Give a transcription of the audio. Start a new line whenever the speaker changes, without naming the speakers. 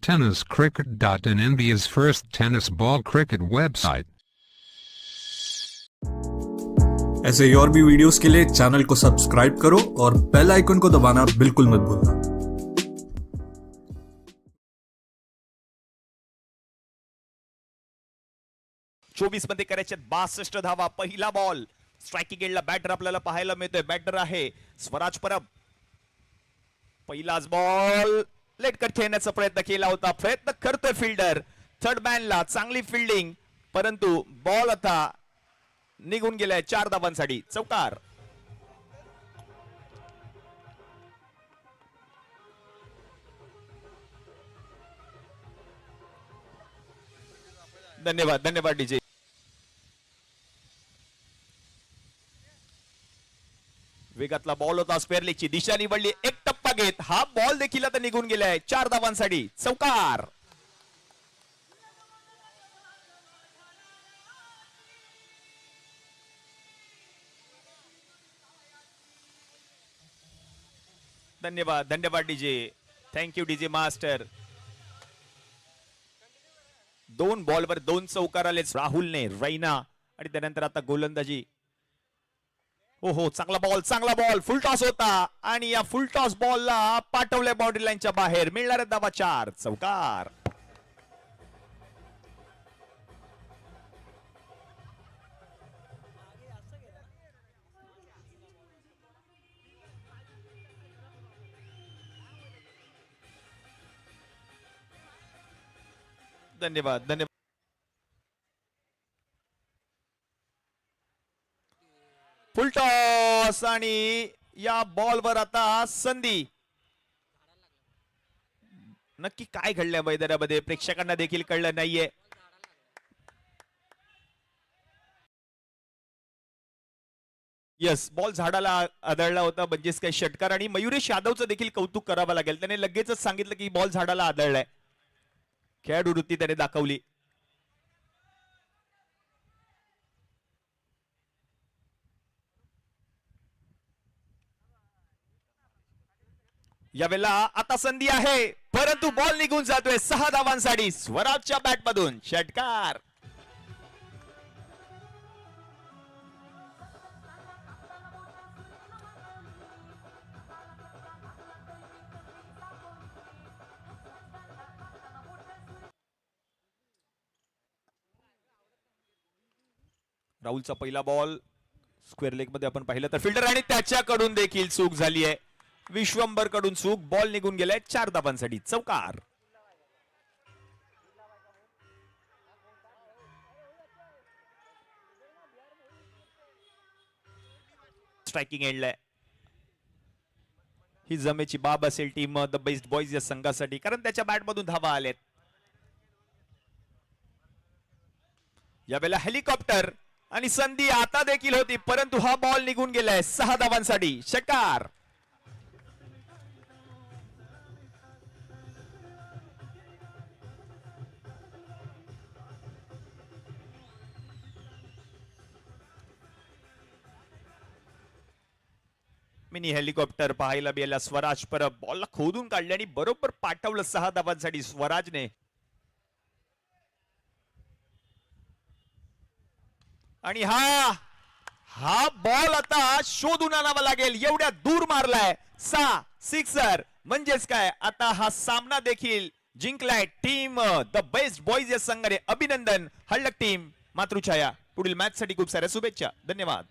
tenniscricket.in, India's first tennis ball cricket website.
ऐसे ही और भी वीडियोस के लिए चैनल को सब्सक्राइब करो और बेल आइकन को दबाना बिल्कुल मत भूलना।
24 मध्ये करायचे 62 धावा। पहिला बॉल स्ट्रायकिंग एंडला बॅटर आपल्याला पाहायला मिळतोय। बॅटर आहे स्वराज परब। पहिलाच बॉल लेटकर खेळण्याचा प्रयत्न केला होता, प्रयत्न करतोय फिल्डर। थर्ड मॅनला चांगली फिल्डिंग, परंतु बॉल आता निघून गेलाय 4 धावांसाठी। चौकार। धन्यवाद धन्यवाद डीजे। वेगातला बॉल होता, स्क्वेअर लेगची दिशा निवडली, एक टप्पा घेत हा बॉल देखील आता निघून गेलाय 4 धावांसाठी। चौकार। धन्यवाद धन्यवाद डीजे, थँक्यू डीजे मास्टर। 2 बॉलवर 2 चौकार आले राहुलने, रैना आणि त्यानंतर आता गोलंदाजी। ओहो, चांगला बॉल फुल टॉस होता आणि या फुल टॉस बॉलला पाठवले बाउंड्री लाईनच्या बाहेर। मिळणारे धावा 4। चौकार। धन्यवाद धन्यवाद। फुल टॉस आणि या बॉलवर आता संधी। नक्की काय घडलंय मैदानामध्ये प्रेक्षकांना देखील कळलं नाहीये। यस, बॉल झाडाला आदळला होता म्हणजेच काय षटकार। आणि मयुरेश यादवचं देखील कौतुक करावं लागेल, त्याने लगेचच सांगितलं की बॉल झाडाला आदळलाय। खेळाडू वृत्ती त्याने दाखवली। यावेळेला आता संधी आहे, परंतु बॉल निघून जातोय 6 धावांसाठी स्वराजच्या बॅट मधून। षटकार। राहुलचा पहिला बॉल स्क्वेअर लेग मध्ये आपण पाहिलं तर फिल्डर आणि त्याच्याकडून देखील चूक झाली आहे। विश्वंभर कडून चूक, बॉल निघून गेलाय 4 धावांसाठी। चौकार। स्ट्रायकिंग एंडला ही जमेची बाब असेल टीम द बेस्ट बॉयज या संघासाठी, कारण त्याच्या बॅट मधून धावा आलेत। यावेळेला हेलिकॉप्टर आणि संधी आता देखील होती, परंतु हा बॉल निघून गेलाय 6 धावांसाठी। षटकार। मिनी हेलिकॉप्टर पाहायला मिळाला। स्वराज परब बॉलला खोदून काढले आणि बरोबर पाठवलं 6 धावांसाठी स्वराजने। आणि हा बॉल आता शोधून आणावा लागेल, एवढ्या दूर मारलाय 6 सिक्सर। म्हणजेच काय, आता हा सामना देखील जिंकलाय टीम द बेस्ट बॉयज या संघाने। अभिनंदन हळक टीम मातृछाया। पुढील मॅच साठी खूप साऱ्या शुभेच्छा। धन्यवाद।